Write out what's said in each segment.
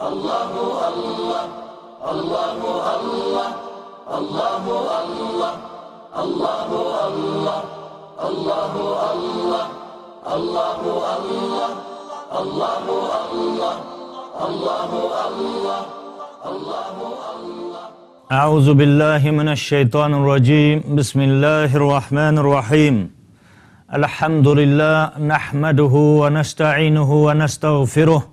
Allahu Allah, Allahu Allah, Allahu Allah, Allahu Allah, Allahu Allah, Allahu Allah, Allahu Allah, Allahu Allah, Allahu Allah. A'udzu billahi minasy syaithanir rajim. Bismillahir rahmanir rahim. Alhamdulillah nahmaduhu wa nasta'inuhu wa nastaghfiruh.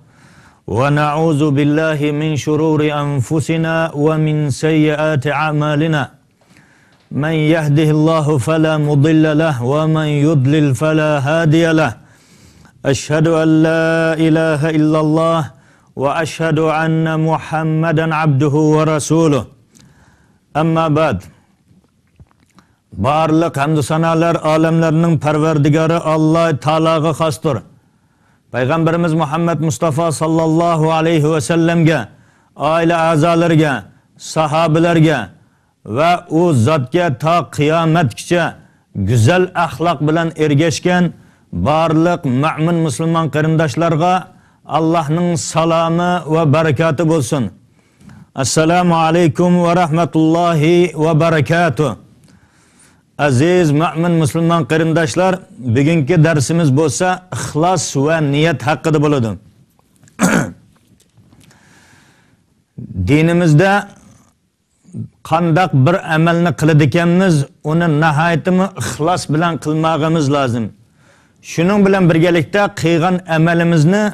ونعوذ بالله من شرور أنفسنا ومن سيئات أعمالنا من يهده الله فلا مضل له ومن يضلل فلا هادي له أشهد أن لا إله إلا الله وأشهد أن محمدا عبده ورسوله أما بعد Barliq hamd sanalar alemlerinin perverdigarı Allah Teala'ga xasdır. Peygamberimiz Muhammed Mustafa sallallahu aleyhi ve sellemge, aile azalarga, sahabelerge ve o zatga ta kıyametkiçe güzel ahlak bilen ergeşken barliq mümin Müslüman qarindoshlarga Allah'ın salamı ve berekatı bolsun. Assalamu aleykum ve rahmetullahi ve berekatuh. Aziz mümin Müslüman qarindoshlar, bugungi dersimiz bo'lsa ixlos va niyat haqida bo'ladi. Dinimizda qandaq bir amalni qiladi ekanmiz, uni nihoyatimi ixlos bilan qilmog'imiz lozim. Shuning bilan birgalikda qilgan amalimizni,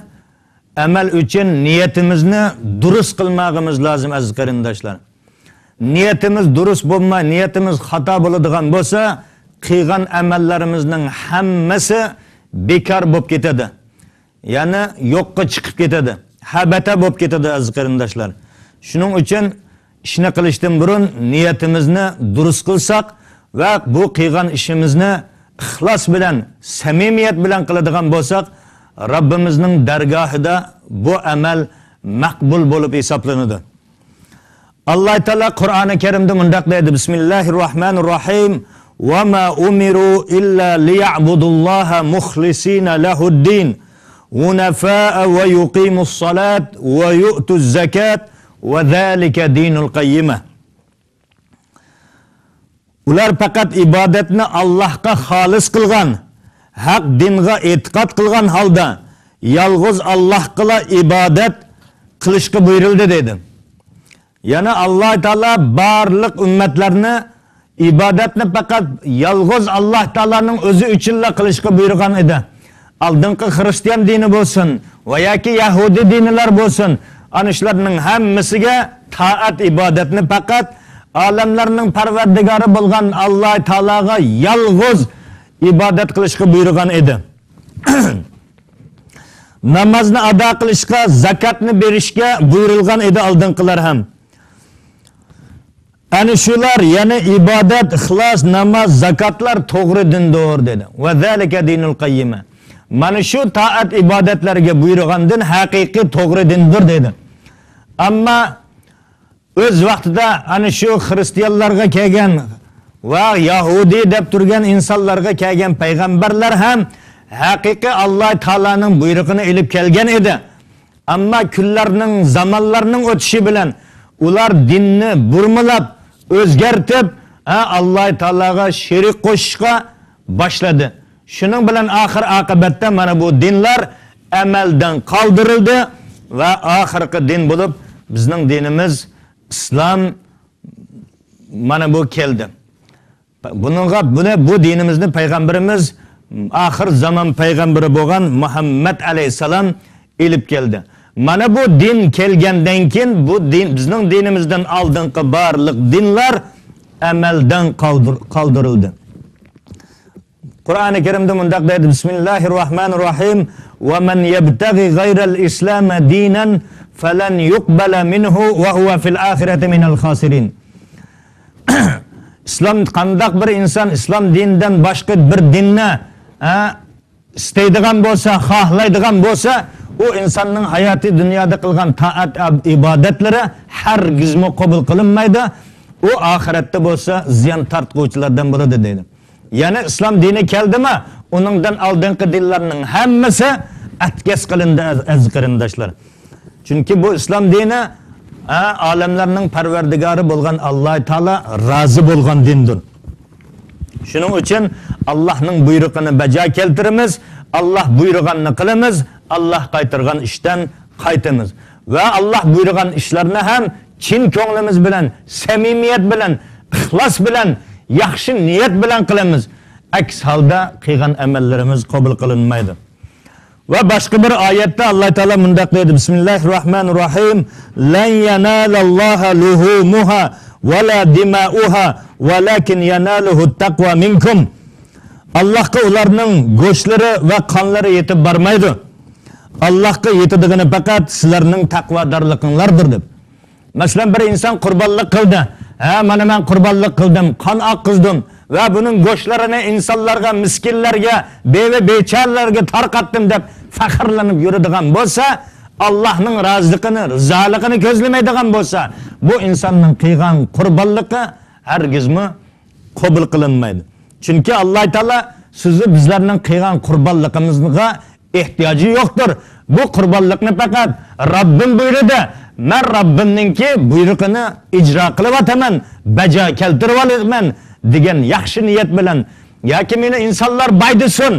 amal uchun niyatimizni durust qilmog'imiz lozim aziz qarindoshlar. Niyetimiz durust bo'lmay, niyetimiz xato bo'ladigan bo'lsa, qilgan amallarimizning hammasi bekor bo'lib ketadi. Ya'ni yo'qqa chiqib ketadi. Habata bo'lib ketadi aziz qarindoshlar. Shuning uchun ishni qilishdan burun niyetimizni durust qilsak va bu qilgan ishimizni ixlos bilan, samimiyat bilan qiladigan bo'lsak, Rabbimizning dargohida bu amal maqbul bo'lib hisoblanadi. Allah Teala Kur'an-ı Kerim'de mundaq deydi. Bismillahirrahmanirrahim. Ve ma umiru illa liya'budullaha mukhlisina lahu'd-din. Hunafa'a ve yuqimus salat ve yu'tuz zakat ve zalika dinul qayyimah. Ular faqat ibodatni Allohga xolis qilgan, haq dinga e'tiqod qilgan holda yolg'iz Allohga ibodat qilishga buyurildi dedi. Yani Allah Teala barliq ummatlarni ibodatni faqat yolg'iz Allah Teala'nın o'zi uchunla qilishga buyurgan edi. Oldingi Hristiyan dini bo'lsin va yoki Yahudi dinlar bo'lsin, ana shularning hammasiga taat ibodatni faqat olamlarning parvardigori bo'lgan Allah Teala'ga yolg'iz ibodat qilishga buyurgan edi. Namozni ado qilishga, zakatni berishga buyurilgan edi oldingilar ham. Yani şular, yani ibadet, ixlos, namaz, zakatlar to'g'ri dindir dedi. Ve zalika dinul qayyimah. Mana shu taat ibadetlerge buyurgan din haqiqiy to'g'ri dindir dedi. Ama o'z vaqtida ana shu Hristiyanlarga kelgan va Yahudi deb turgan insonlarga kelgan payg'ambarlar ham haqiqiy Allah Teala'nın buyrug'ini ilib kelgan edi. Ama kunlarning, zamonlarning o'tishi bilan ular dinni burmalab, o'zgartib, Allah Teala'ga sherik qo'shishga boshladi. Shuning bilan oxir oqibatda mana bu dinlar amaldan qoldirildi va oxirgi din bo'lib bizning dinimiz islom mana bu keldi. Bu dinimizni payg'ambarimiz oxir zamon payg'ambari bo'lgan Muhammad alayhisalom ilib keldi. Mana bu din kelgandan keyin bu din bizning dinimizdan oldingi barliq dinlar amaldan qoldirildi. Qur'on-i Kerimda mundaq deydi. Bismillahirrahmanirrahim. Wa man yabtaghi ghayral islam dinan falan yuqbala minhu wa huwa fil akhirati minal khasirin. İslam qandaq bir inson islom dinidan boshqa bir dinni istaydigan bo'lsa, xohlaydigan bo'lsa, o insanın hayatı dünyada kılgan taat ibadetlere hergizmi kabul kılınmaydı. O ahirette bolsa ziyan tartquvchilardan bo'ladi dedi. Yani İslam dini keldi mi? Onundan aldığınki dinlerinin hemmesi etkes kılındı aziz qarindoshlar. Chunki bu islom dini olamlarning parvardigori bo'lgan Alloh taolo rozi bo'lgan dindir. Shuning uchun Allohning buyrug'ini bajo keltiramiz, Alloh buyurganini qilamiz, Alloh qaytargan ishdan qaytamiz va Alloh buyurgan ishlarni ham chin ko'nglimiz bilan, samimiyat bilan, ixlos bilan, yaxshi niyat bilan qilamiz. Aks holda qilgan amallarimiz qabul qilinmaydi. Va boshqa bir oyatda Alloh taolo mundaq deydi: Bismillahirrohmanirrohim. Lan yanalalloha luhumuha va la dima'uha walakin yanaluhu taqva minkum. Allohga ularning go'shtlari va qonlari yetib bormaydi. Allohga yetidigini faqat sizlarning taqvodorliginglardir deb. Masalan, bir inson qurbonlik qildi. Mana men qurbonlik qildim, qon oqizdim va buning go'shtlarini insonlarga, miskinlarga, beva bechoralarga tarqatdim deb faxrlanib yuradigan bo'lsa, Allohning roziligini, rizoligini ko'zlamaydigan bo'lsa, bu insonning qilgan qurbonligi hargizmi qabul qilinmaydi. Chunki Alloh taolo sizni bizlarning qilgan qurbonligimizga ehtiyoji yo'qdir. Bu qurbonlikni faqat Robbim buyurdi. Men Robbimningki buyrug'ini ijro qilib ataman, bajo keltirib olaman degan yaxshi niyat bilan yoki meni insonlar baydisin,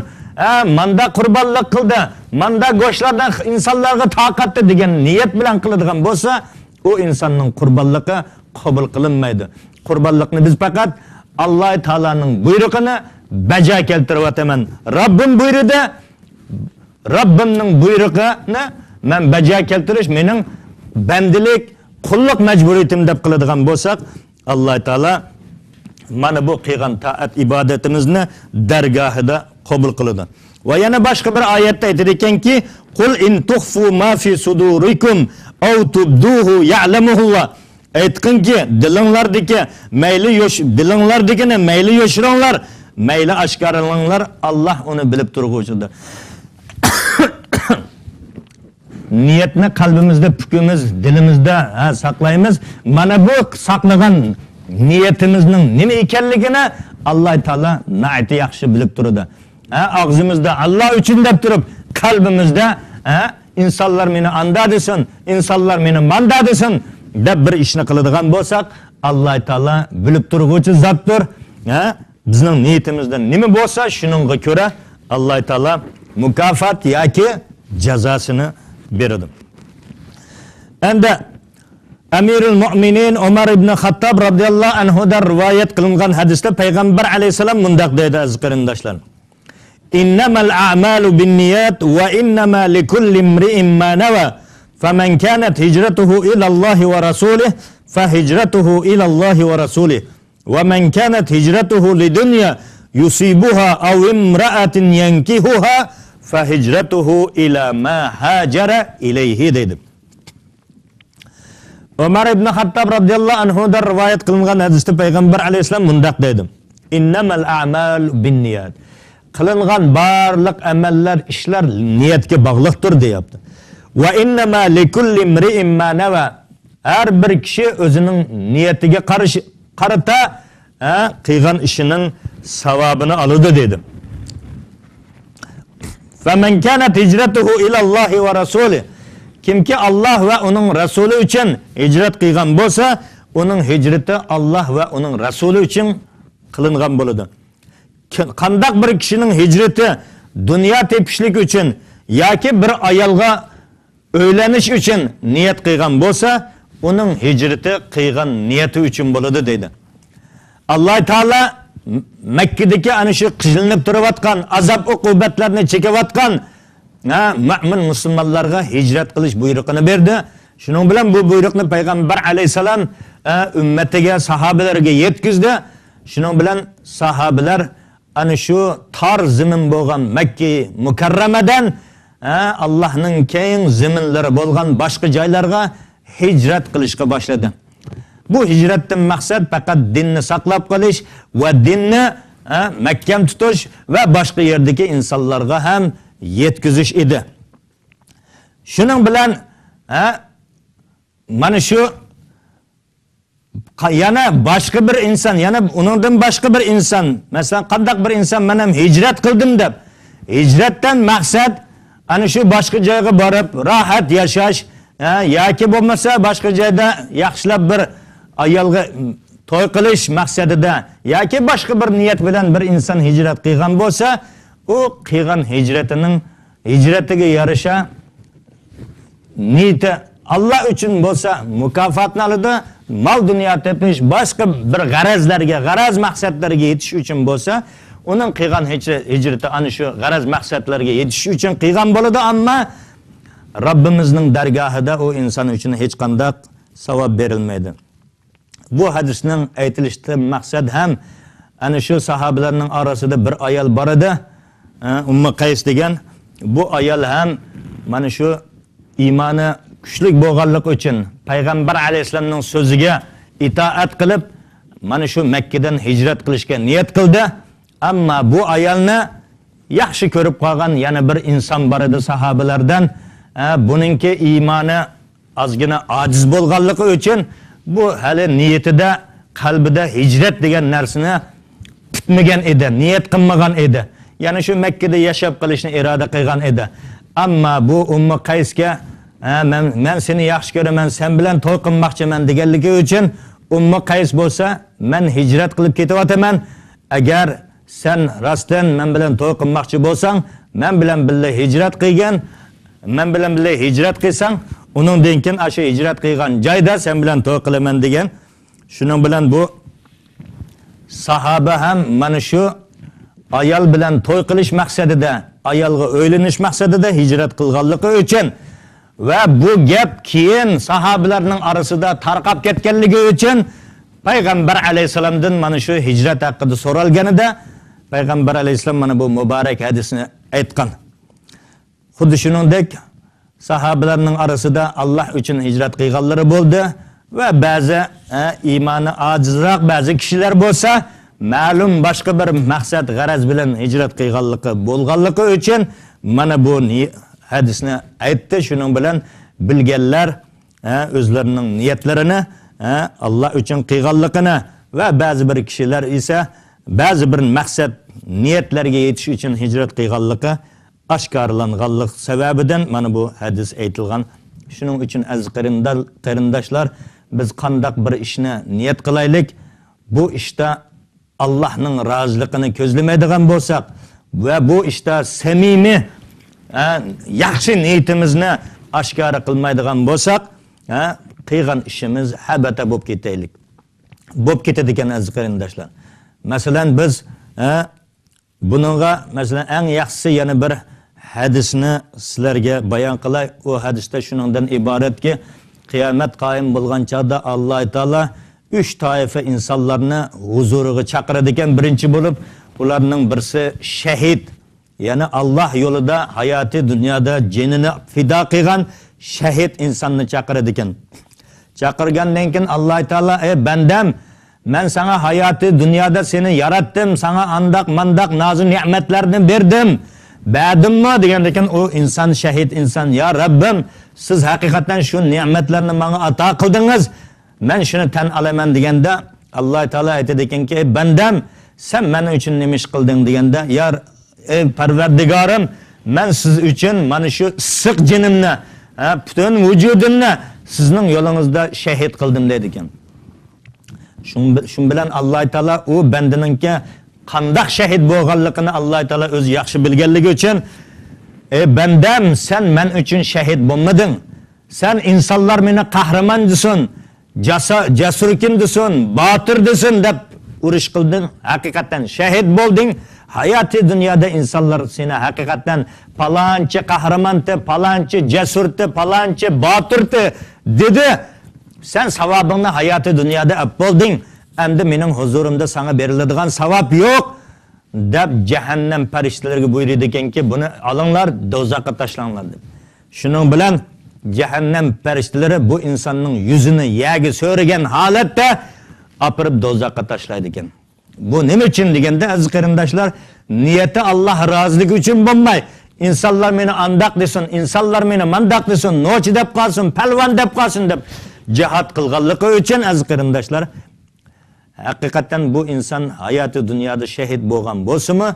manda qurbonlik qildi, manda go'shtlardan insonlarga taqatdi degan niyat bilan qiladigan bo'lsa, u insonning qurbonligi qabul qilinmaydi. Qurbonlikni biz faqat Alloh taolaning buyrug'ini bajo keltirib ataman. Robbim buyurdi. Robbimning buyrug'ini men bajo keltirish mening bandilik, qulluq majburiyatim deb qiladigan bo'lsak, Alloh taolo mana bu qilgan taat ibodatimizni dargohida qabul qiladi. Va yana boshqa bir oyatda aytadi ekanki, qul in tukhfu ma fi sudurikum aw tubduhu ya'lamuhullah. Aytqinki, dilinglardagi mayli yoshiranglar, mayli oshkoralanglar, Alloh uni bilib turg'uvchidir. Niyatni qalbimizda, pukumimiz, dilimizda saqlaymiz. Mana bu saqlagan niyatimizning nima ekanligini Alloh taolo na'ati yaxshi bilib turadi. Og'zimizda Alloh uchun deb turib, qalbimizda insonlar meni anda desin, insonlar meni manda desin deb bir ishni qiladigan bo'lsak, Alloh taolo bilib turg'uvchi zotdir. Bizning niyatimizda nima bo'lsa, shuningga ko'ra Alloh taolo mukofot yoki jazosini beradi. Endi Amirul Mu'minin Umar ibn Xattob radhiyallohu anhu da rivoyat qilingan hadisda payg'ambar alayhisalom mundaq deydi aziz qarindoshlar. Innamal a'malu binniyat va innama likulli imri'in ma nawa. Faman kanat hijratuhu ila Alloh va rasulih fa hijratuhu ila Alloh va rasulih. Wa man kanat hijratuhu lidunya yusibuha aw imra'atin yankihuha fa hijratuhu ila ma hajara ilayhi dedi. Umar ibn Xattob radhiyallohu anhu da rivoyat qilingan hadisda payg'ambar alayhisalom mundaq dedi. Innamal a'malu binniyat. Qilingan barliq amallar, ishlar niyatga bog'liqdir deyapti. Va innama likulli imri'in ma nawa. Har bir kishi o'zining niyatiga qarata qilgan ishining savobini oladi dedi. Faman kanat hijratuhu ila Alloh va rasulih. Kimki Alloh va uning rasuli uchun hijrat qilgan bo'lsa, uning hijrati Alloh va uning rasuli uchun qilingan bo'ladi. Qandaq bir kishining hijrati dunyo tepishlik uchun yoki bir ayolga o'ylanish uchun niyat qilgan bo'lsa, uning hijrati qilgan niyati uchun bo'ladi dedi. Alloh taolo Makkadagi ana shu qijilinib turayotgan azob uqubatlarni chekayotgan mu'min musulmonlarga hijrat qilish buyrug'ini berdi. Shuning bilan bu buyruqni payg'ambar alayhisalom ummatiga, sahobalarga yetkazdi. Shuning bilan sahobalar ana shu tor zamin bo'lgan Makka mukarramadan Allohning keng zaminlari bo'lgan boshqa joylarga hijrat qilishga boshladi. Bu hijratdan maqsad faqat dinni saqlab qolish va dinni mahkam tutish va boshqa yerdagi insonlarga ham yetkazish edi. Shuning bilan mana shu yana boshqa bir inson, yana uningdan boshqa bir inson, masalan, qandaq bir inson men ham hijrat qildim deb, hijratdan maqsad ana shu boshqa joyga borib rohat yashash, yoki bo'lmasa boshqa joyda yaxshilab bir ayolga to'y qilish maqsadida yoki boshqa bir niyat bilan bir inson hijrat qilgan bo'lsa, u qilgan hijratiga yarasha niyati Allah uchun bo'lsa mukofotni oladi, mol dunyo tepish, boshqa bir g'araz maqsadlarga yetish uchun bo'lsa, uning qilgan hijrati ana shu g'araz maqsadlarga yetish uchun qilgan bo'ladi, ammo Rabbimizning dargohida u inson uchun hech qanday savob berilmaydi. Bu hadisning aytilishidan maqsad ham ana shu sahobalarning orasida bir ayol bor edi, Ummu Qays degan. Bu ayol ham mana shu iymoni kuchli bo'lganligi uchun payg'ambar alayhisolamning so'ziga itoat qilib, mana shu Makkadan hijrat qilishga niyat qildi. Ammo bu ayolni yaxshi ko'rib qolgan yana bir inson bor edi sahobalardan. Buningki iymoni ozgina ojiz bo'lganligi uchun bu hali niyatida, qalbida hijrat degan narsani tutmagan edi, niyat qilmagan edi. Ya'ni shu Makkada yashab qolishni iroda qilgan edi. Ammo bu Ummu Qaysga men seni yaxshi ko'raman, sen bilan to'y qilmoqchiman deganligi uchun Ummu Qays bo'lsa, men hijrat qilib ketyapman. Agar sen rostdan men bilan to'y qilmoqchi bo'lsang, men bilan birga hijrat qilsang, uningdan keyin o'sha hijrat qilgan joyda sen bilan to'y qilaman degan. Shuning bilan bu sahaba ham mana shu ayol bilan to'y qilish maqsadida, ayolga o'ylanish maqsadida hijrat qilganligi uchun va bu gap keyin sahobalarning orasida tarqab ketganligi uchun payg'ambar alayhisolamdan mana shu hijrat haqida so'ralganida payg'ambar alayhisolam mana bu muborak hadisni aytgan. Xuddi shuningdek sahobalarning orasida Alloh uchun hijrat qilganlari bo'ldi va ba'zi iymoni ojizroq ba'zi kishilar bo'lsa, ma'lum boshqa bir maqsad g'araz bilan hijrat qilganligi bo'lganligi uchun mana bu hadisni aytdi. Shuning bilan bilganlar o'zlarining niyatlarini Alloh uchun qilganligini va ba'zi bir kishilar esa ba'zi bir maqsad niyatlarga yetish uchun hijrat qilganligi oshkorlanganlik sababidan mana bu hadis aytilgan. Shuning uchun aziz qarindoshlar, biz qandaq bir ishni niyat qilaylik, bu ishda Allohning roziligini ko'zlamaydigan bo'lsak va bu ishda samimiy yaxshi niyatimizni oshkora qilmaydigan bo'lsak, qilgan ishimiz habata bo'lib ketadigan aziz qarindoshlar. Masalan biz buningga masalan eng yaxshisi yana bir hadisni sizlarga bayon qilay. U hadisda shuningdan iboratki, qiyomat qoyim bo'lgan chog'da Alloh taolo 3 toifa insonlarni huzuriga chaqiradi ekan. Birinchi bo'lib, ularning birisi shahid, ya'ni Alloh yo'lida hayoti dunyoda jinini fido qilgan shahid insonni chaqiradi ekan. Chaqirgandan keyin Alloh taolo: "Ey bandam, men sana hayoti dunyoda seni yaratdim, sana andaq mandaq nozi ne'matlarni berdim. Ba'dimmi?" degandan keyin u inson shahid inson: "Ya Rabbim, siz haqiqatan shu ne'matlarni menga ato qildingiz. Men shuni tan olaman" deganda Alloh taolo aytadi ekanki: "Ey bandam, sen men uchun nima ish qilding?" deganda: "Ey Parvardigorim, men siz uchun mana shu issiq jinimni, butun vujudimni sizning yo'lingizda shahid qildim" dedi ekan. Shun bilan Alloh taolo u bandaningga qanday shahid bo'lganligini Alloh taolo o'zi yaxshi bilganligi uchun: "Ey bandam, sen men uchun shahid bo'lmading. Sen insonlar meni qahramon desin, jasur kim desin, botir desin deb urush qilding. Haqiqatan shahid bo'lding. Hayoti dunyoda insonlar seni haqiqatan palonchi qahramonti, palonchi jasurti, palonchi botirti dedi. Sen savobingni hayoti dunyoda olib bo'lding. Endi mening huzurimda sana beriladigan savob yo'q" deb jahannam farishtalariga buyurdi ekanki, buni olinglar, do'zaxga tashlanglar deb. Shuning bilan jahannam farishtalari bu insonning yuzini yagi so'ragan holatda opirib do'zaxga tashlaydi ekan. Bu nima uchun deganda aziz qarindoshlar, niyati Alloh roziligi uchun bo'lmay, insonlar meni andaq desin, insonlar meni mandaq desin, nochi deb qolsin, palvon deb qolsin deb jihad qilganligi uchun aziz qarindoshlar, haqiqatan bu inson hayoti dunyoda shahid bo'lgan bo'lsa-mu,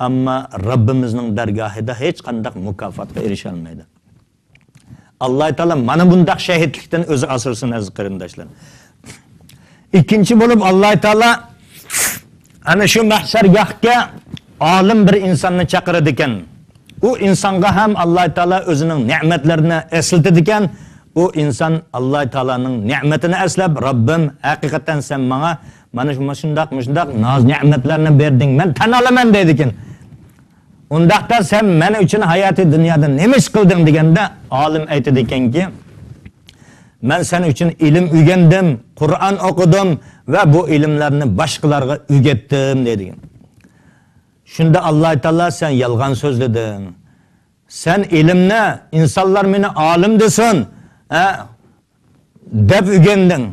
ammo Rabbimizning dargohida hech qanday mukofotga erisha olmaydi. Allah Teala mana bundaq şehitlikten özü asırsın aziz qarindoshlar. İkinci bo'lib Allah Teala ana shu mahshargohga olim bir insonni chaqiradi ekan. U insonga ham Allah Teala o'zining ne'matlarini eslatadi ekan. U inson Allah Teala'ning ne'matini eslab, Rabbim haqiqatan sen menga mana shundaq noz ne'matlarni berding, men tan olaman deydi ekan. Undaqda sen men uchun hayoti dunyoda nima ish qilding deganda olim aytadi ekanki, men sen uchun ilm o'rgandim, Qur'on o'qidim va bu ilmlarni boshqalarga o'rgatdim deydi. Shunda Alloh taolo sen yolg'on so'zlading. Sen ilmni insonlar meni olim desin, deb o'rganding.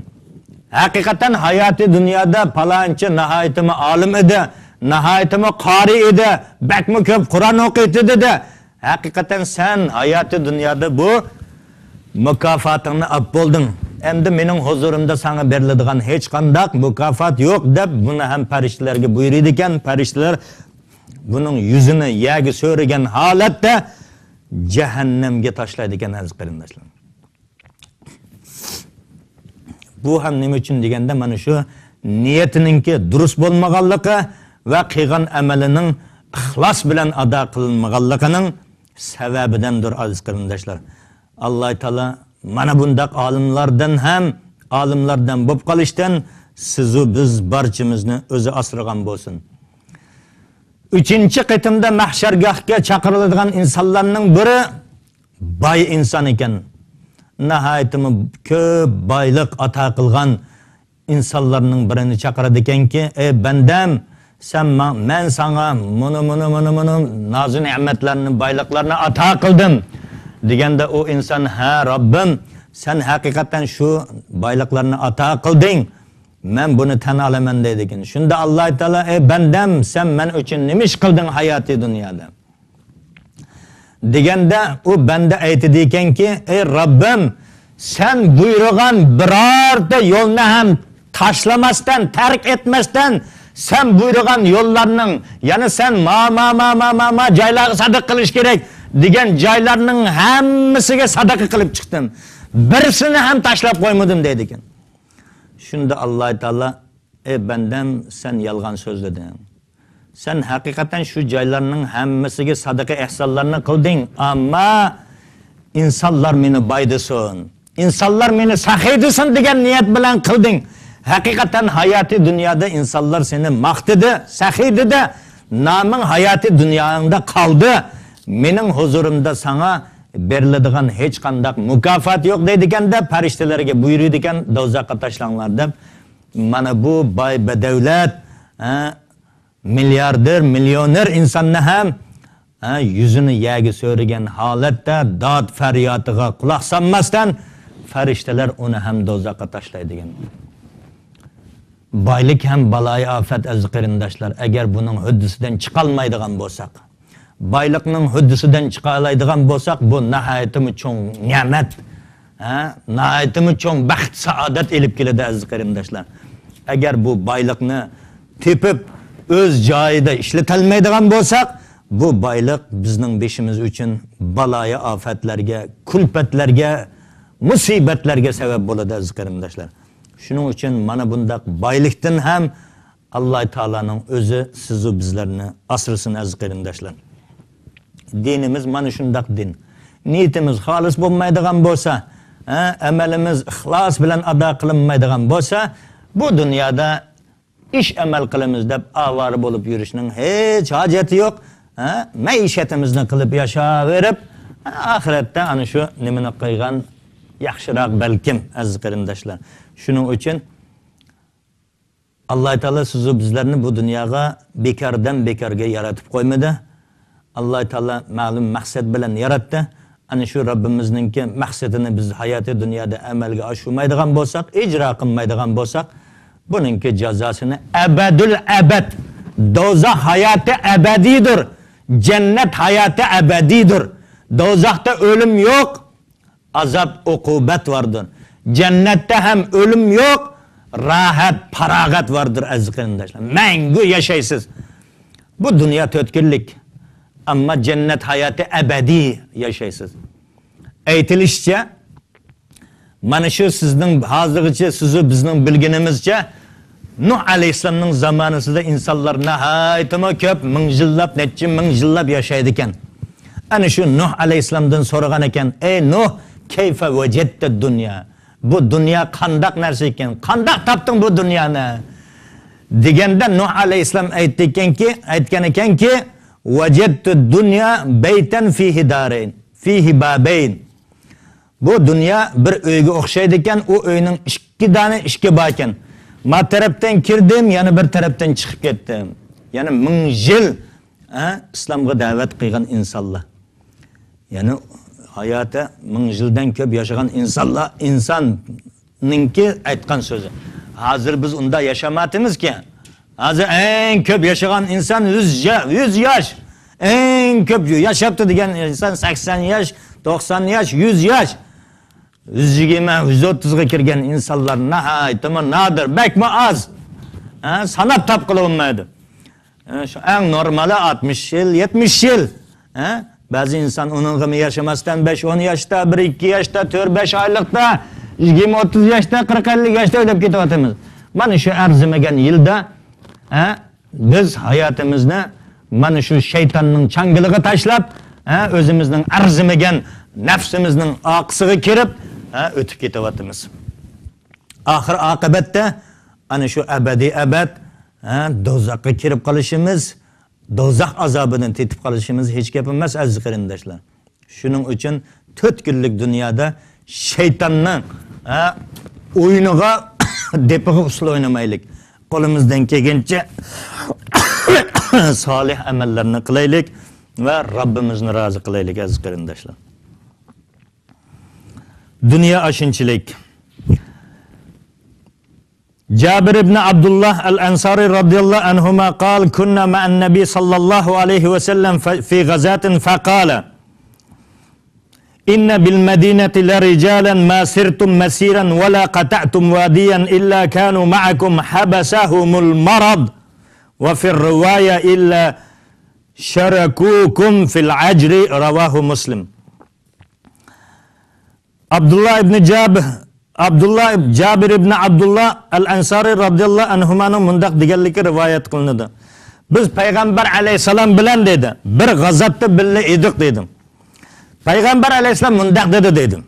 Haqiqatan hayoti dunyoda palonchi nihoyatimi olim edi, nihoyatimi qori edi, bakmi ko'p Qur'on o'qiydi dedi. Haqiqatan sen hayoti dunyoda bu mukofotingni olib bo'lding. Endi mening huzurimda sana beriladigan hech qanday mukofot yo'q deb buni ham farishtalarga buyurdi ekan. Farishtalar buning yuzini yagi so'ragan holatda jahannamga tashlaydi ekan aziz qarindoshlar. Bu ham nima uchun deganda mana shu niyatiningki durust bo'lmaganligi va qilgan amalining ixlos bilan ado qilinmaganligining sababidandir aziz qarindoshlar. Alloh taolo mana bundaq olimlardan bo'lib qolishdan sizu biz barchamizni o'zi asragan bo'lsin. Uchinchi qitimda mahshargohga chaqiriladigan insonlarning biri boy inson ekan. Nihoyatimi ko'p boylik ato qilgan insonlarning birini chaqiradi ekanki, ey bandam, sen men sana bunu nozi ne'matlarni, boyliklarni ato qildim. Deganda o inson, ha Rabbim, sen haqiqatan shu boyliklarni ato qilding. Men buni tan olaman deydi ekan. Shunda Alloh taolo, ey bandam, sen men uchun nima ish qilding hayoti dunyoda? Deganda u banda aytdi ekanki, ey Rabbim, sen buyurgan birorta yo'lni ham tashlamasdan, tark etmasdan, sen buyurgan yo'llarning, ya'ni sen ma joylarga sadaqa qilish kerak degan joylarning hammasiga sadaqa qilib chiqdim. Birisini ham tashlab qo'ymadim deydi ekan. Shunda Alloh taolo, ey bandam, sen yolg'on so'zlading. Sen haqiqatan shu joylarning hammasiga sadaqa ihsonlarni qilding, ammo insonlar meni boydesin, insonlar meni saxiy desin degan niyat bilan qilding. Haqiqatan hayoti dunyoda insonlar seni maqtadi, saxiy dedi, naming hayoti dunyoda qoldi. Mening huzurimda sana beriladigan hech qanday mukofot yo'q deydiganda farishtalarga buyurdi ekan, do'zaxga tashlanglar deb. Mana bu boy badavlat, milliarder, millioner insonni ham yuzini yagi so'ragan holatda dod faryodiga quloq solmasdan farishtalar uni ham do'zaxga tashlaydi degan. Boylik ham baloyi ofat aziz qarindoshlar, agar buning huddisidan chiqolmaydigan bo'lsak, boylikning huddisidan chiqalaydigan bo'lsak, bu nihoyatimi cho'ng ne'mat, nihoyatimi cho'ng baxt, saodat elib keladi aziz qarindoshlar. Agar bu boylikni tepib o'z joyida ishlatilmaydigan bo'lsak, bu boylik bizning beshimiz uchun baloyi ofatlarga, kulfatlarga, musibatlarga sabab bo'ladi aziz qarindoshlar. Shuning uchun mana bundaq boylikdan ham Alloh taolaning o'zi sizu bizlarni asrasin aziz qarindoshlar. Dinimiz mana shundaq din. Niyatimiz xolis bo'lmaydigan bo'lsa, amalimiz ixlos bilan ado qilinmaydigan bo'lsa, bu dunyoda ish amal qilamiz deb avori bo'lib yurishning hech hojati yo'q. Maishatimizni qilib yashayverib, oxiratda ana shu nimani qilgan yaxshiroq balkim aziz qarindoshlar. Shuning uchun Alloh taolo sizni bizlarni bu dunyoga bekardan bekarga yaratib qo'ymadi. Alloh taolo ma'lum maqsad bilan yaratdi. Ana shu Robbimizningki maqsadini biz hayoti dunyoda amalga oshirmaydigan bo'lsak, ijro qilmaydigan bo'lsak, buningki jazosini abadul abad, do'zax hayoti abadiydir, jannat hayoti abadiydir. Do'zaxda o'lim yo'q, azob uqubat vardır. Cennette hem ölüm yok, rahat, paragat vardır aziz qarindoshlar. Mangu yashaysiz. Bu dünya tötkillik. Ama cennet hayatı ebedi yashaysiz. aytilishicha, mana shu sizning hozirgacha sizni bizning bilganimizcha Nuh alayhissalomning zamonasida insonlar nihoyatda ko'p ming yillab, necha ming yillab yashaydi ekan. Ana shu Nuh alayhissalomdan so'ragan ekan: "Ey Nuh, kayfa wajadta dunya?" Bu dunyo qandaq narsa ekan? Qandaq topding bu dunyoni? Deganda Nuh alayhissalom aytgan ekanki, "Wajadtu dunya baytan fihi darayn, fihi babayn." Bu dunyo bir uyga o'xshaydi ekan, u uyning ikki dona ishki bor ekan. Ma tarafdan kirdim, yana bir tarafdan chiqib ketdim. Ya'ni 1000 yil islomga da'vat qilgan insonlar. Ya'ni hayoti 1000 yildan ko'p yashagan insonlar, insonninki aytgan so'zi. Hozir biz unda yashamatimiz-ki. Hozir eng ko'p yashagan inson 100 yosh. Eng ko'p yashapti degan inson 80 yosh, 90 yosh, 100 yosh. 120, 130 ga kirgan insonlar nihoyatda nadir, bakma az. Sanab topqila olmaydi. Shu eng normali 60 yil, 70 yil. Ba'zi inson uningga yashamasdan 5-10 yoshda, 1-2 yoshda, 4-5 oylikda, 20-30 yoshda, 40-50 yoshda o'lib ketyapmiz. Mana shu arzimagan yilda biz hayotimizni mana shu shaytonning changiliga tashlab, o'zimizning arzimagan nafsimizning oqisiga kirib, o'tib ketyapmiz. Oxir oqibatda ana shu abadiy abad do'zaxga kirib qolishimiz, do'zax azobidan tetib qolishimiz hech gap emas aziz qarindoshlar. Shuning uchun 4 kunlik dunyoda shaytonning o'yiniga depiga usul o'ynamaylik. Qo'limizdan kelgancha solih amallarni qilaylik va Robbimizni rozi qilaylik aziz qarindoshlar. Dünya aşınçılık. Cabir ibn Abdullah el-Ansari radıyallahu anhuma قال كنا مع النبي صلى الله عليه وسلم في غزاة فقال إن بالمدينة لرجالا ما سرتم مسيرا ولا قطعتم واديا إلا كانوا معكم حبسهم المرض وفي الرواية إلا شركوكم في العجر رواه مسلم. Cabir ibn Abdullah al-Ansari radıyallahu anhumanın mundaq deganligi rivoyat qilinadi. Biz payg'ambar alayhisalom bilan dedi, bir g'azotda birga edik dedim. Payg'ambar alayhisalom mundaq dedim.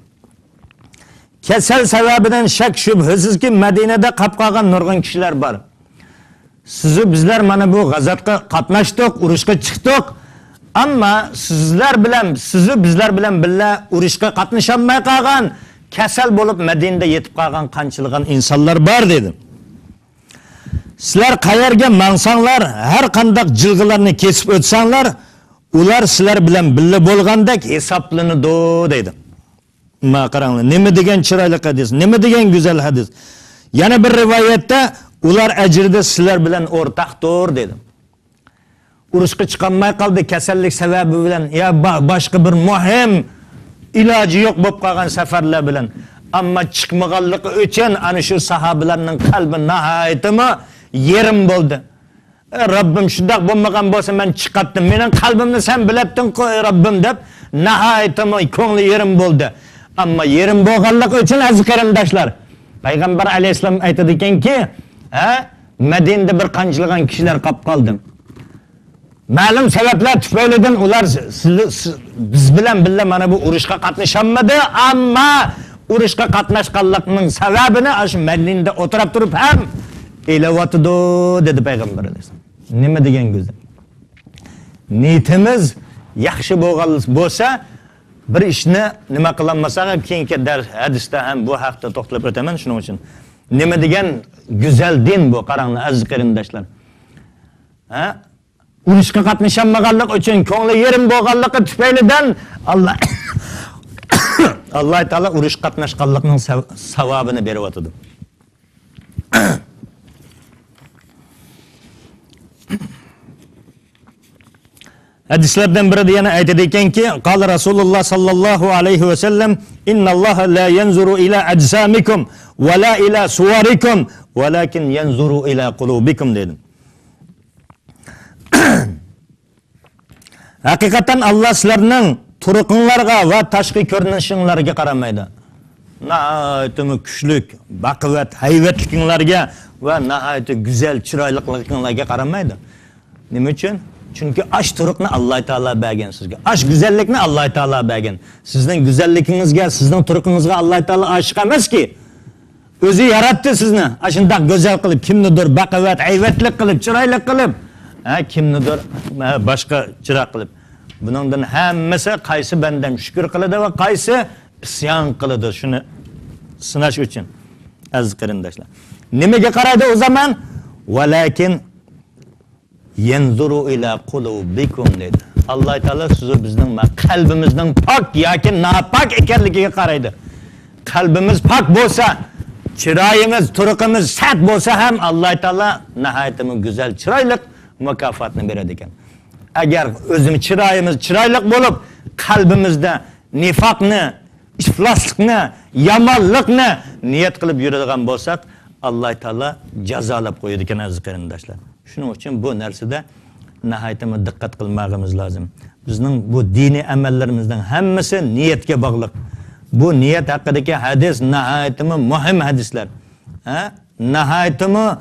Kasal sababidan shak shubhasizki Madinada qolib qolgan nurg'un kishilar bor. Sizni bizlar mana bu g'azotga qatnashdik, urushga chiqdik. Amma sizni bizlar bilan birga urushga qatnashamay qolgan, kasal bo'lib Madinada yetib qolgan qanchilgan insonlar bor dedim. Sizlar qayerga mansanglar, har qanday jilg'ilarni kesib o'tsanglar, ular sizlar bilan birga bo'lgandek hisoblanadi dedim. Ma qaranglar, nima degan chiroyli hadis, nima degan go'zal hadis. Yana bir rivoyatda ular ajrida sizlar bilan o'rtaqdir dedim. Urushga chiqolmay qoldi kasallik sababi bilan ya boshqa bir muhim iloji yo'q bo'lib qolgan safarlar bilan. Ammo chiqmaganligi uchun ana shu sahobalarning qalbi nihoyatda yerim bo'ldi. Robbim shundoq bo'lmagan bo'lsa men chiqatdim. Mening qalbimni sen bilading-ku Robbim deb nihoyatda ko'ngli yerim bo'ldi. Ammo yerim bo'lganligi uchun aziz qarindoshlar, payg'ambar alayhisalom aytadi ekanki, Madinada bir qanchilgan kishilar qolib qoldi. Ma'lum sabablar tufaylidan ular biz bilan birga mana bu urushga qatnashamadi, ammo urushga qatnashganlikning sababini shu Madinada o'tirib turib ham elayotdi dedi payg'ambar alayhisalom. Nima degan go'zal. Niyatimiz yaxshi bo'lsa, bir ishni nima qilinmasa, keyingi dars hadisda ham bu haqda to'xtalib o'taman. Shuning uchun nima degan go'zal din bu, qaranglar aziz qarindoshlar. Urushga qatnashmaganlik uchun ko'ngli yerim bo'lganligi tufaylidan Alloh taolo urush qatnashganlikning savobini beryapti. Hadislardan birida yana aytadi ekanki, qala Rasululloh sallallohu alayhi va sallam, innalloha la yanzuru ila ajsamikum va la ila suwarikum, walakin yanzuru ila qulubikum dedi. Haqiqatan Allah sizlarning turuqinglarga va tashqi ko'rinishinglarga qaramaydi. Nihoyatda kuchlik, baquvvat, hayvatlikinglarga va nihoyatda go'zal, chiroylilikinglarga qaramaydi. Nima uchun? Chunki ash turuqni Alloh taolo bergan sizga. Ash go'zallikni Alloh taolo bergan. Sizning go'zalligingizga, sizning turuqingizga Alloh taolo oshiq emaski. O'zi yaratdi sizni. Ashunday go'zal qilib, kimnidir baquvvat, hayvatlik qilib, chiroyli qilib, kimnidir boshqa chiroq qilib. Buningdan hammasi qaysi bandam shukr qiladi va qaysi isyon qiladi, shuni sinash uchun. Aziz qarindoshlar. Nimaga qaraydi o zaman? Walakin yanzuru ila qulubikum dedi. Alloh taolo sizni bizning qalbimizning pok yoki nopok ekanligiga qaraydi. Qalbimiz pok bo'lsa, chiroyimiz, turuqimiz sat bo'lsa ham Alloh taolo nihoyatda go'zal, chiroyli mukofotni beradi ekan. Agar o'zimiz chiroyimiz chiroyli bo'lib, qalbimizda nifoqni, ifloslikni, yomonlikni niyat qilib yuradigan bo'lsak, Alloh taolo jazolab qo'yadi ekan aziz qarindoshlar. Shuning uchun bu narsada nihoyatda diqqat qilmag'imiz lozim. Bizning bu diniy amallarimizning hammasi niyatga bog'liq. Bu niyat haqidagi hadis nihoyatda muhim hadislar. Nihoyatda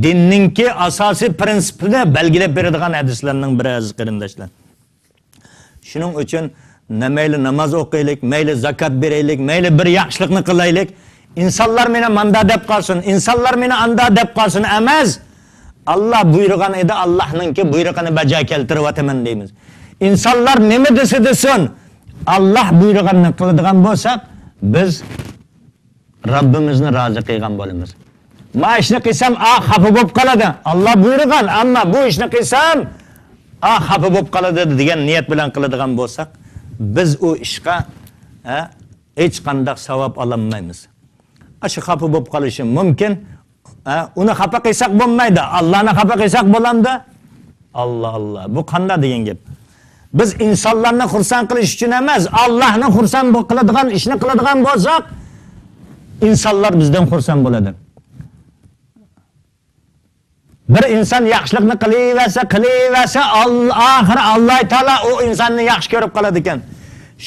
dinninki asosiy prinsipini belgilab beradigan hadislarning biri aziz qarindoshlar. Shuning uchun mayli namoz o'qiylik, mayli zakot beraylik, mayli bir yaxshilikni qilaylik, insonlar meni manda deb qolsin, insonlar meni anda deb qolsin emas. Allah buyurgan edi, Allohninki buyrug'ini bajo keltiryapman deymiz. İnsanlar nima desa desin, Allah buyurganini qiladigan bo'lsak, biz Rabbimizni rozi qilgan bo'lamiz. Ma ishni qilsam, xafa bo'lib qoladi. Allah buyurgan, ammo bu ishni qilsam, xafa bo'lib qoladi degan niyat bilan qiladigan bo'lsak, biz o ishga hech qanday savob olmaymiz. Aşı xafa bo'lib qolishi mumkin. Uni xafa qilsak bo'lmaydi. Allohni xafa qilsak bo'lamdi? Allah. Bu qanday degan gap? Biz insonlarni xursand qilish uchun emas, Allohni xursand qiladigan ishni qiladigan bo'lsak, insonlar bizdan xursand bo'ladi. Bir inson yaxshilikni qilaversa, oxiri Alloh taolo o insonni yaxshi ko'rib qoladi ekan.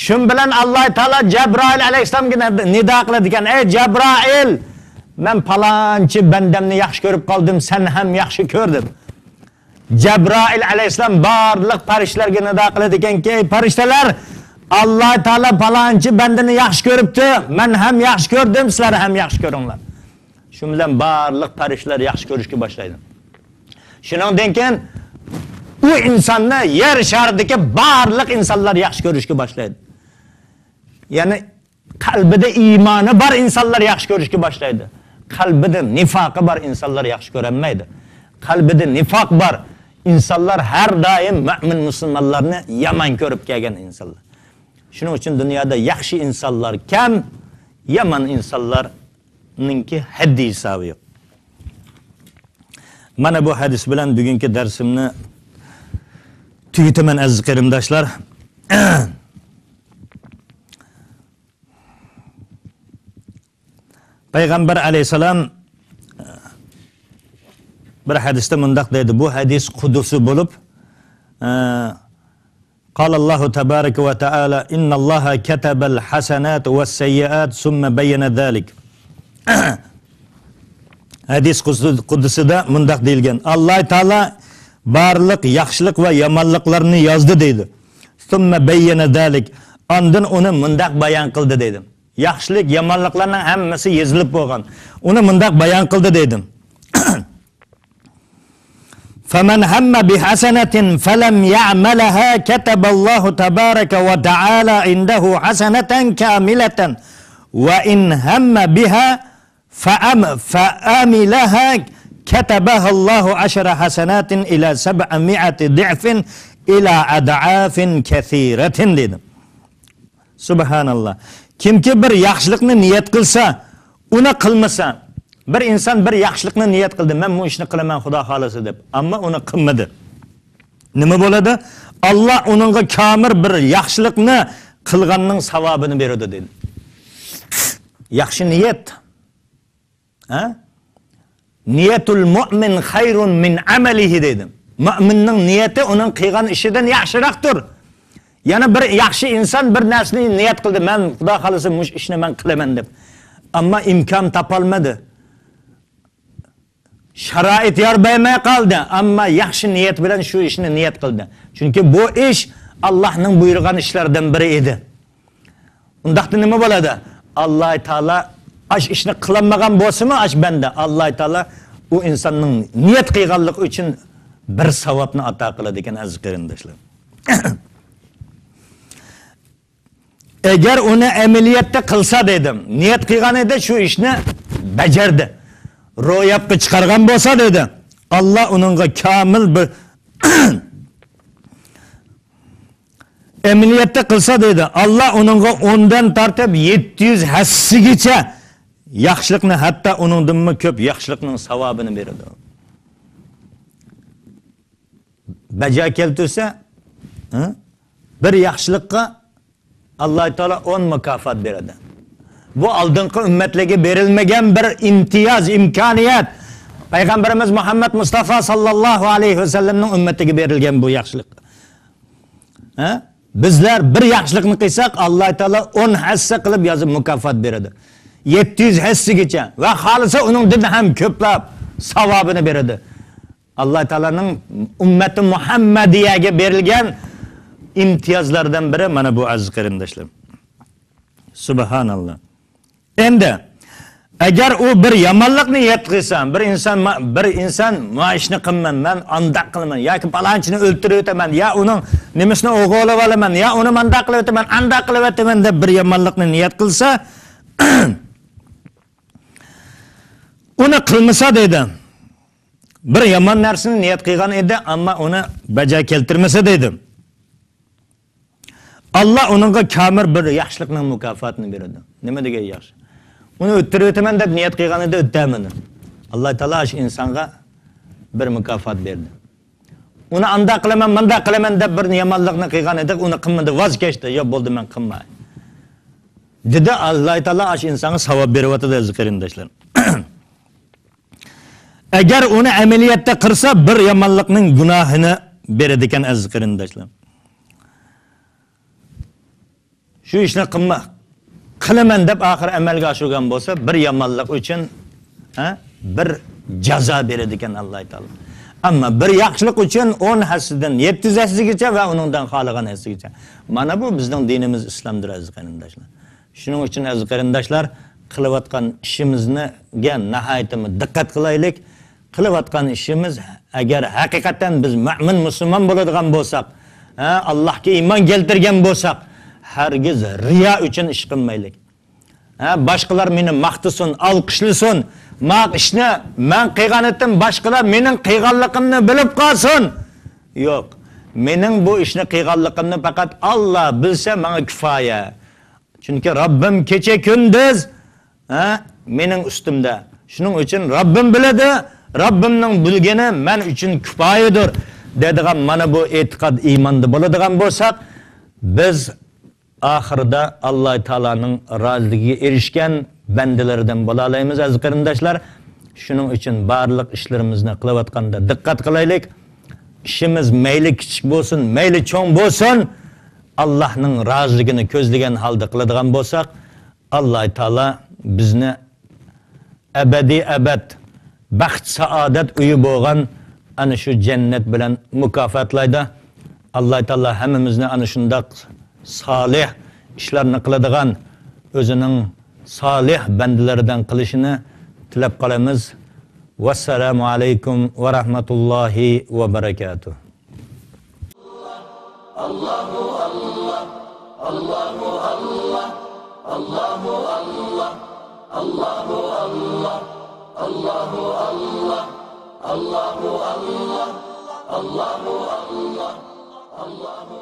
Shun bilan Alloh taolo Jabroil alayhisalomga nido qiladi ekan: "Ey Jabroil, men palonchi bandamni yaxshi ko'rib qoldim, sen ham yaxshi ko'r" deb. Jabroil alayhisalom barliq farishtalarga nido qiladi ekanki: "Ey farishtalar, Alloh taolo palonchi bandani yaxshi ko'ribdi, men ham yaxshi ko'rdim, sizlar ham yaxshi ko'ringlar." Shu bilan barliq farishtalar yaxshi ko'rishga boshlaydi. Shuningdan keyin u insonni yer sharidagi barliq insonlar yaxshi ko'rishga boshlaydi. Ya'ni qalbida iymoni bor insonlar yaxshi ko'rishga boshlaydi. Qalbida nifoqi bor insonlar yaxshi ko'rolmaydi. Qalbida nifoq bor insonlar har doim mu'min musulmonlarni yomon ko'rib kelgan insonlar. Shuning uchun dunyoda yaxshi insonlar kam, yomon insonlarningki haddi hisobi yo'q. Mana bu hadis bilan bugungi darsimni tugitaman aziz qarindoshlar. Payg'ambar alayhisalom bir hadisda mundaq deydi. Bu hadis qudusi bo'lib, قال الله تبارك وتعالى إن الله كتب الحسنات والسيئات ثم بين ذلك. Hadis qudusida mundaq deyilgan: Alloh taolo barliq yaxshilik va yomonliklarni yozdi deydi. Thumma bayyana zalik. Ondan uni mundaq bayon qildi deydi. Yaxshilik, yomonliklarning hammasi yozilib bo'lgan. Uni mundaq bayon qildi deydi. فمن هم بحسنة فلم يعملها كتب الله تبارك وتعالى عنده حسنة كاملة وإن هم بها فعملها كتبها الله 10 حسنات إلى 700 ضعف إلى أضعاف كثيرة dedi. Subhanallah. Kimki bir yaxshilikni niyat qilsa, uni qilmasa, bir inson bir yaxshilikni niyat qildi, men bu ishni qilaman Xudo xolasa deb, ammo uni qilmadi. Nima bo'ladi? Alloh uningga kamil bir yaxshilikni qilganning savobini beradi dedi. Yaxshi niyat. Niyatul mu'min xayrun min amalihi dedim. Mu'minning niyati uning qilgan ishidan yaxshiroqdir. Yana bir yaxshi inson bir narsani niyat qildi, men Xudo xolisa mush ishni men qilaman deb. Ammo imkon topolmadi. Sharoit yor bermay qoldi, ammo yaxshi niyat bilan shu ishni niyat qildi. Chunki bu ish Allohning buyurgan ishlaridan biri edi. Undaqda nima bo'ladi? Alloh taolo ash ishni qilmagan bo'lsa-mi, ash banda Alloh taolo u insonning niyat qilganligi uchun bir savobni ato qiladi ekan aziz qarindoshlar. Agar uni amaliyotda qilsa dedim, niyat qilgan edi, shu ishni bajardi. Ro'yobga chiqargan bo'lsa dedi, Alloh uningga kamil bir amaliyotda qilsa dedi, Alloh uningga 10 dan tortib 700 hassigacha yaxshilikni, hatto uningdan ko'p yaxshilikning savobini beradi. Baja keltirsa, bir yaxshilikqa Alloh taolo 10 mukofot beradi. Bu oldingi ummatlarga berilmagan bir imtiyoz, imkoniyat. Payg'ambarimiz Muhammad Mustafa sallallohu alayhi vasallamning ummatiga berilgan bu yaxshilik. Bizlar bir yaxshilikni qilsak, Alloh taolo 10 hassa qilib yozib mukofot beradi. 700 hassigacha va xolisa uningdan ham ko'plab savobini beradi. Alloh taolaning ummati Muhammadiyaga berilgan imtiyozlardan biri mana bu aziz qarindoshlar. Subhanalloh. Endi agar u bir yomonlikni niyat qilsa, bir inson ishni qilman, men andaq qilaman yoki palonchini o'ltirib o'taman, yo uning nimasini o'g'irlab olaman, yo uni mandaq qilib o'taman, andaq qilib o'taman deb bir yomonlikni niyat qilsa, uni qilmasa dedi. Bir yomon narsani niyat qilgan edi, ammo uni baja keltirmasa dedi. Allah onunğa kamil bir yaxshilikning mukofotini beradi. Nima degan yaxshi? Uni o'ttirib o'taman deb niyat qilgan edi, o'tdamini. Alloh taolo shu insonga bir mukofot berdi. Uni anda qilaman, manda qilaman deb bir yomonlikni qilgan edi, uni qilmadi, voz kechdi. Yo'q, bo'ldi, men qilmay. Dedi Alloh taolo shu insonga savob beryapti aziz qarindoshlar. Agar uni amaliyotda qilsa, bir yomonlikning gunohini beradi ekan aziz qarindoshlar. Shu ishni qilaman deb oxir amalga oshirgan bo'lsa, bir yomonlik uchun bir jazo beradi ekan Alloh taolo. Ammo bir yaxshilik uchun 10 hassidan 700 hassigacha va uningdan xoligan hassigacha. Mana bu bizning dinimiz islomdir aziz qarindoshlar. Shuning uchun aziz qarindoshlar, qilayotgan ishimizga nihoyatda diqqat qilaylik. Qilayotgan ishimiz agar haqiqatan biz mu'min musulmon bo'ladigan bo'lsak, Allohga iymon keltirgan bo'lsak, hargiz riyo uchun ish qilmaylik. Boshqalar meni maqtasin, olqishlasin, ishni men qilganidan boshqalar mening qilganligimni bilib qolsin. Yo'q, mening bu ishni qilganligimni faqat Alloh bilsa menga kifoya. Chunki Robbim kecha kunduz mening ustimda. Shuning uchun Robbim biladi, Robbimning bilgani men uchun kifoyadir dedigan mana bu e'tiqod iymonda bo'ladigan bo'lsak, biz oxirida Alloh taolaning roziligiga erishgan bandalardan bo'la olamiz aziz qarindoshlar. Shuning uchun barliq ishlarimizni qilayotganda diqqat qilaylik. İşimiz mayli kichik bo'lsin, mayli cho'ng bo'lsin, Allohning roziligini ko'zlagan holda qiladigan bo'lsak, Alloh taolo bizni abadiy abad baxt saodat uyi bo'lgan ana shu jannat bilan mukofotlaydi. Alloh taolo hammamizni ana shunday solih ishlarni qiladigan o'zining solih bandalaridan qilishini tilab qolamiz. Vassalamu alaykum va rahmatullohi va barakatuh. Allahu Allah, Allahu Allah, Allahu Allah, Allahu Allah, Allahu Allah, Allahu Allah, Allahu Allah, Allahu